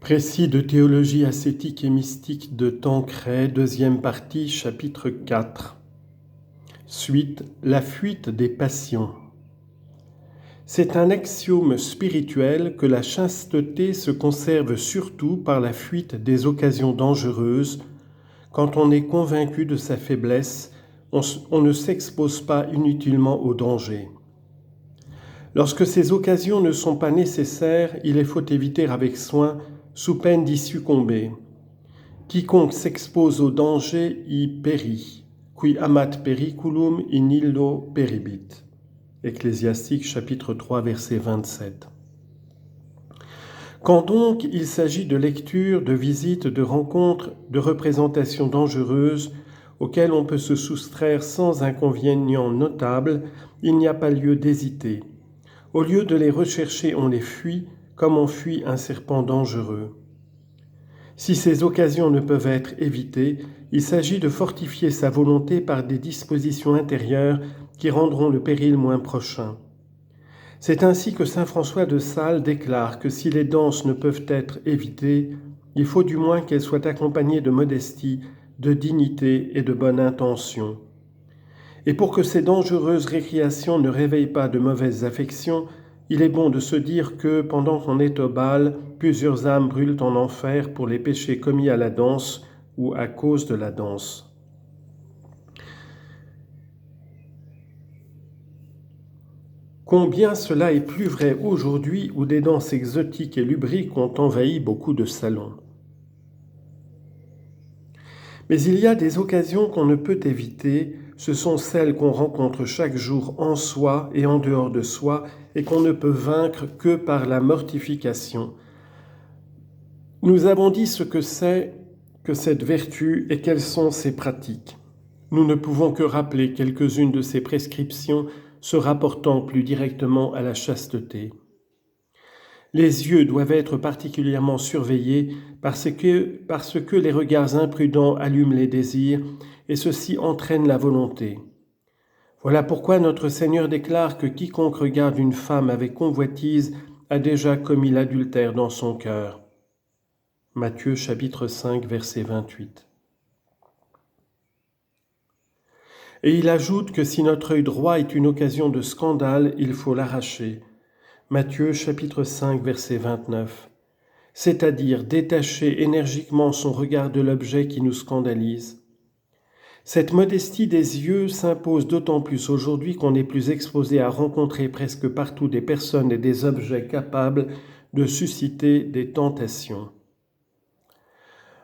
Précis de théologie ascétique et mystique de Tancret, deuxième partie, chapitre 4. Suite, la fuite des passions. C'est un axiome spirituel que la chasteté se conserve surtout par la fuite des occasions dangereuses. Quand on est convaincu de sa faiblesse, on ne s'expose pas inutilement au danger. Lorsque ces occasions ne sont pas nécessaires, il les faut éviter avec soin, sous peine d'y succomber. Quiconque s'expose au danger y périt, qui amat periculum in illo peribit. Ecclésiastique chapitre 3 verset 27. Quand donc il s'agit de lectures, de visites, de rencontres, de représentations dangereuses auxquelles on peut se soustraire sans inconvénient notable, il n'y a pas lieu d'hésiter. Au lieu de les rechercher, on les fuit comme on fuit un serpent dangereux. Si ces occasions ne peuvent être évitées, il s'agit de fortifier sa volonté par des dispositions intérieures qui rendront le péril moins prochain. C'est ainsi que saint François de Sales déclare que si les danses ne peuvent être évitées, il faut du moins qu'elles soient accompagnées de modestie, de dignité et de bonne intention. Et pour que ces dangereuses récréations ne réveillent pas de mauvaises affections, il est bon de se dire que, pendant qu'on est au bal, plusieurs âmes brûlent en enfer pour les péchés commis à la danse ou à cause de la danse. Combien cela est plus vrai aujourd'hui où des danses exotiques et lubriques ont envahi beaucoup de salons. Mais il y a des occasions qu'on ne peut éviter, ce sont celles qu'on rencontre chaque jour en soi et en dehors de soi et qu'on ne peut vaincre que par la mortification. Nous avons dit ce que c'est que cette vertu et quelles sont ses pratiques. Nous ne pouvons que rappeler quelques-unes de ses prescriptions se rapportant plus directement à la chasteté. Les yeux doivent être particulièrement surveillés parce que les regards imprudents allument les désirs et ceci entraîne la volonté. Voilà pourquoi notre Seigneur déclare que quiconque regarde une femme avec convoitise a déjà commis l'adultère dans son cœur. Matthieu chapitre 5 verset 28. Et il ajoute que si notre œil droit est une occasion de scandale, il faut l'arracher. Matthieu chapitre 5 verset 29. C'est-à-dire détacher énergiquement son regard de l'objet qui nous scandalise. Cette modestie des yeux s'impose d'autant plus aujourd'hui qu'on est plus exposé à rencontrer presque partout des personnes et des objets capables de susciter des tentations.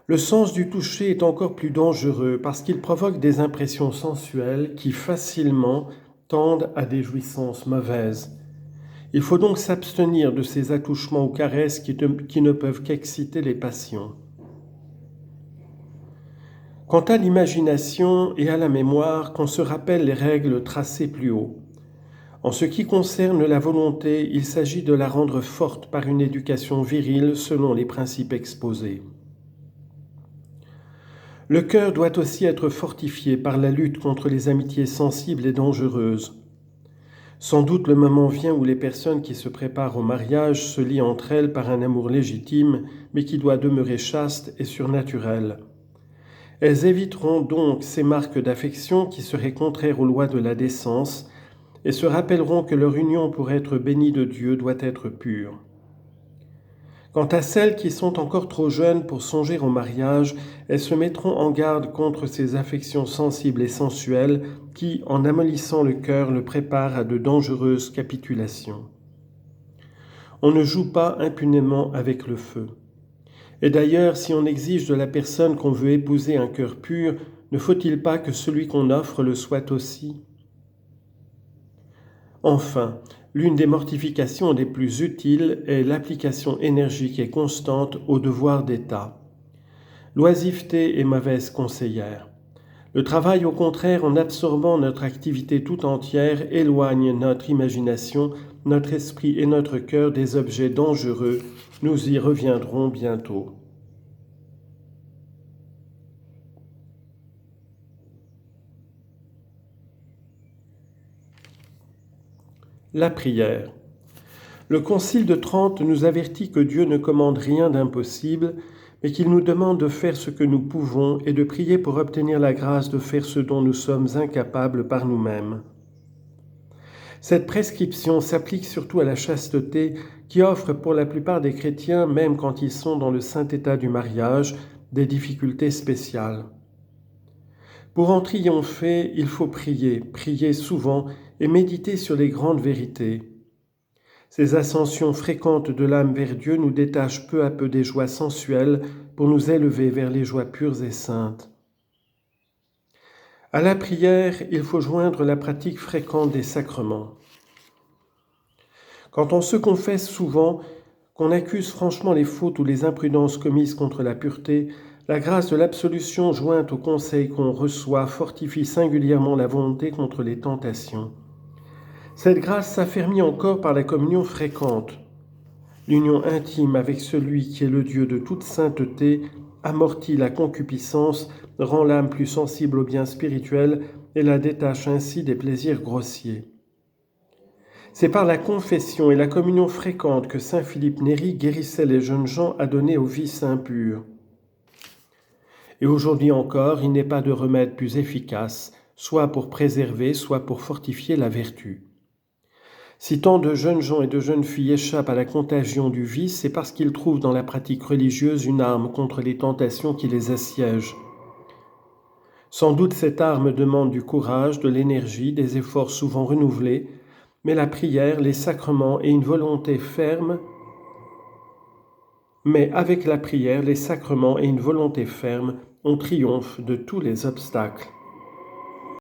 Le sens du toucher est encore plus dangereux parce qu'il provoque des impressions sensuelles qui facilement tendent à des jouissances mauvaises. Il faut donc s'abstenir de ces attouchements ou caresses qui ne peuvent qu'exciter les passions. Quant à l'imagination et à la mémoire, qu'on se rappelle les règles tracées plus haut. En ce qui concerne la volonté, il s'agit de la rendre forte par une éducation virile selon les principes exposés. Le cœur doit aussi être fortifié par la lutte contre les amitiés sensibles et dangereuses. Sans doute le moment vient où les personnes qui se préparent au mariage se lient entre elles par un amour légitime, mais qui doit demeurer chaste et surnaturel. Elles éviteront donc ces marques d'affection qui seraient contraires aux lois de la décence et se rappelleront que leur union pour être bénie de Dieu doit être pure. Quant à celles qui sont encore trop jeunes pour songer au mariage, elles se mettront en garde contre ces affections sensibles et sensuelles qui, en amollissant le cœur, le préparent à de dangereuses capitulations. On ne joue pas impunément avec le feu. Et d'ailleurs, si on exige de la personne qu'on veut épouser un cœur pur, ne faut-il pas que celui qu'on offre le soit aussi ? Enfin, l'une des mortifications les plus utiles est l'application énergique et constante au devoir d'État. L'oisiveté est mauvaise conseillère. Le travail, au contraire, en absorbant notre activité tout entière, éloigne notre imagination, notre esprit et notre cœur des objets dangereux. Nous y reviendrons bientôt. La prière. Le Concile de Trente nous avertit que Dieu ne commande rien d'impossible, mais qu'il nous demande de faire ce que nous pouvons et de prier pour obtenir la grâce de faire ce dont nous sommes incapables par nous-mêmes. Cette prescription s'applique surtout à la chasteté qui offre pour la plupart des chrétiens, même quand ils sont dans le saint état du mariage, des difficultés spéciales. Pour en triompher, il faut prier, prier souvent et méditer sur les grandes vérités. Ces ascensions fréquentes de l'âme vers Dieu nous détachent peu à peu des joies sensuelles pour nous élever vers les joies pures et saintes. À la prière, il faut joindre la pratique fréquente des sacrements. Quand on se confesse souvent, qu'on accuse franchement les fautes ou les imprudences commises contre la pureté, la grâce de l'absolution jointe au conseil qu'on reçoit fortifie singulièrement la volonté contre les tentations. Cette grâce s'affermit encore par la communion fréquente. L'union intime avec celui qui est le Dieu de toute sainteté amortit la concupiscence, rend l'âme plus sensible au bien spirituel et la détache ainsi des plaisirs grossiers. C'est par la confession et la communion fréquente que saint Philippe Néri guérissait les jeunes gens adonnés aux vices impurs. Et aujourd'hui encore, il n'est pas de remède plus efficace, soit pour préserver, soit pour fortifier la vertu. Si tant de jeunes gens et de jeunes filles échappent à la contagion du vice, c'est parce qu'ils trouvent dans la pratique religieuse une arme contre les tentations qui les assiègent. Sans doute cette arme demande du courage, de l'énergie, des efforts souvent renouvelés, mais la prière, les sacrements et une volonté ferme, on triomphe de tous les obstacles.